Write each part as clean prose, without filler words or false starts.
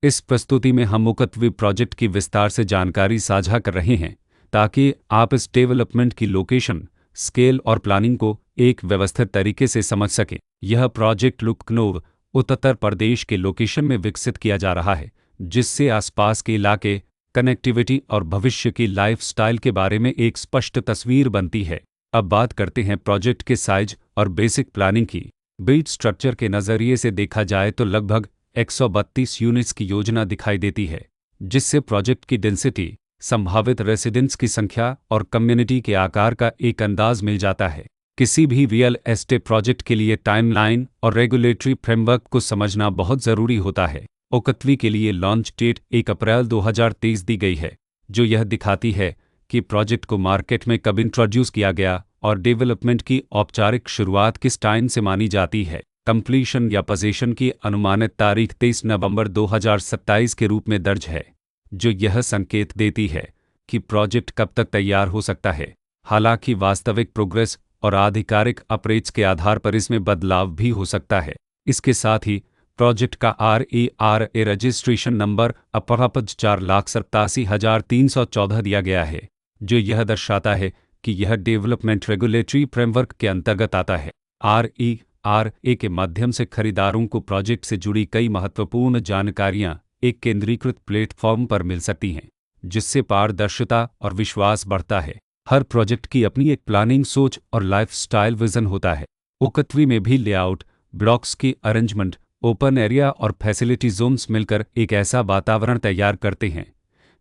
इस प्रस्तुति में हम मुकत्वी प्रोजेक्ट की विस्तार से जानकारी साझा कर रहे हैं ताकि आप इस डेवलपमेंट की लोकेशन, स्केल और प्लानिंग को एक व्यवस्थित तरीके से समझ सकें। यह प्रोजेक्ट लखनऊ, उत्तर प्रदेश के लोकेशन में विकसित किया जा रहा है, जिससे आसपास के इलाके, कनेक्टिविटी और भविष्य की लाइफस्टाइल के बारे में एक स्पष्ट तस्वीर बनती है। अब बात करते हैं प्रोजेक्ट के साइज और बेसिक प्लानिंग की। बिल्ड स्ट्रक्चर के नज़रिए से देखा जाए तो लगभग 132 यूनिट्स की योजना दिखाई देती है, जिससे प्रोजेक्ट की डेंसिटी, संभावित रेसिडेंट्स की संख्या और कम्युनिटी के आकार का एक अंदाज मिल जाता है। किसी भी रियल एस्टेट प्रोजेक्ट के लिए टाइमलाइन और रेगुलेटरी फ्रेमवर्क को समझना बहुत ज़रूरी होता है। ओकत्वी के लिए लॉन्च डेट 1 अप्रैल 2023 दी गई है, जो यह दिखाती है कि प्रोजेक्ट को मार्केट में कब इंट्रोड्यूस किया गया और डेवलपमेंट की औपचारिक शुरुआत किस टाइम से मानी जाती है। कंप्लीशन या पोजीशन की अनुमानित तारीख 23 नवंबर 2027 के रूप में दर्ज है, जो यह संकेत देती है कि प्रोजेक्ट कब तक तैयार हो सकता है। हालांकि वास्तविक प्रोग्रेस और आधिकारिक अपरेट्स के आधार पर इसमें बदलाव भी हो सकता है। इसके साथ ही प्रोजेक्ट का RERA रजिस्ट्रेशन नंबर अपरापज 4,87,314 दिया गया है, जो यह दर्शाता है कि यह डेवलपमेंट रेगुलेटरी फ्रेमवर्क के अंतर्गत आता है। RERA के माध्यम से खरीदारों को प्रोजेक्ट से जुड़ी कई महत्वपूर्ण जानकारियां एक केंद्रीकृत प्लेटफॉर्म पर मिल सकती हैं, जिससे पारदर्शिता और विश्वास बढ़ता है। हर प्रोजेक्ट की अपनी एक प्लानिंग सोच और लाइफस्टाइल विजन होता है। ओकत्वी में भी लेआउट, ब्लॉक्स की अरेंजमेंट, ओपन एरिया और फैसिलिटी जोन्स मिलकर एक ऐसा वातावरण तैयार करते हैं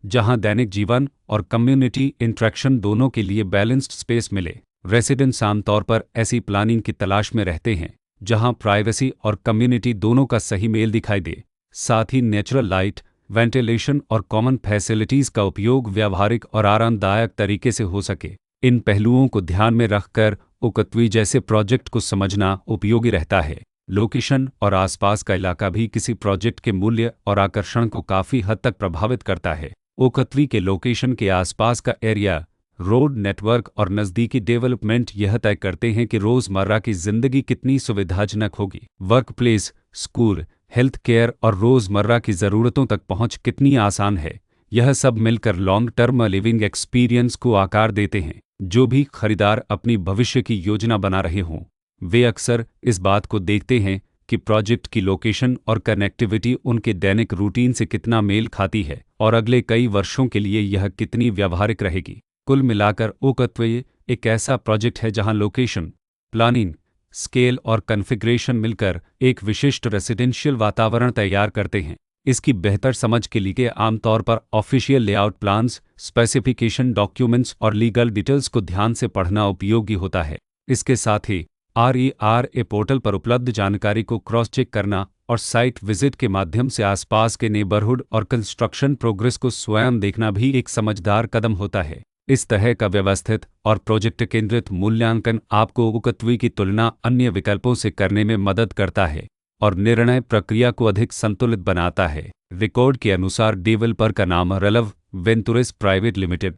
जहां दैनिक जीवन और कम्युनिटी इंटरेक्शन दोनों के लिए बैलेंस्ड स्पेस मिले। रेसिडेंट्स आमतौर पर ऐसी प्लानिंग की तलाश में रहते हैं जहां प्राइवेसी और कम्युनिटी दोनों का सही मेल दिखाई दे। साथ ही नेचुरल लाइट, वेंटिलेशन और कॉमन फैसिलिटीज़ का उपयोग व्यावहारिक और आरामदायक तरीके से हो सके। इन पहलुओं को ध्यान में रखकर ओकत्वी जैसे प्रोजेक्ट को समझना उपयोगी रहता है। लोकेशन और आसपास का इलाका भी किसी प्रोजेक्ट के मूल्य और आकर्षण को काफ़ी हद तक प्रभावित करता है। ओकत्वी के लोकेशन के आसपास का एरिया, रोड नेटवर्क और नज़दीकी डेवलपमेंट यह तय करते हैं कि रोज़मर्रा की ज़िंदगी कितनी सुविधाजनक होगी। Work place, school, health care और रोज़मर्रा की ज़रूरतों तक पहुंच कितनी आसान है। यह सब मिलकर लॉन्ग टर्म लिविंग एक्सपीरियंस को आकार देते हैं। जो भी खरीदार अपनी भविष्य की योजना बना रहे हों, वे अक्सर इस बात को देखते हैं कि प्रोजेक्ट की लोकेशन और कनेक्टिविटी उनके दैनिक रूटीन से कितना मेल खाती है और अगले कई वर्षों के लिए यह कितनी व्यावहारिक रहेगी। कुल मिलाकर ओकत्वे एक ऐसा प्रोजेक्ट है जहां लोकेशन, प्लानिंग, स्केल और कॉन्फ़िगरेशन मिलकर एक विशिष्ट रेसिडेंशियल वातावरण तैयार करते हैं। इसकी बेहतर समझ के लिए आमतौर पर official layout plans, specification documents और लीगल डिटेल्स को ध्यान से पढ़ना उपयोगी होता है। इसके साथ ही RERA पोर्टल पर उपलब्ध जानकारी को क्रॉस चेक करना और साइट विजिट के माध्यम से आसपास के नेबरहुड और कंस्ट्रक्शन प्रोग्रेस को स्वयं देखना भी एक समझदार कदम होता है। इस तरह का व्यवस्थित और प्रोजेक्ट केंद्रित मूल्यांकन आपको ओकत्वी की तुलना अन्य विकल्पों से करने में मदद करता है और निर्णय प्रक्रिया को अधिक संतुलित बनाता है। रिकॉर्ड के अनुसार डेवलपर का नाम रलव वेंतुरेस प्राइवेट लिमिटेड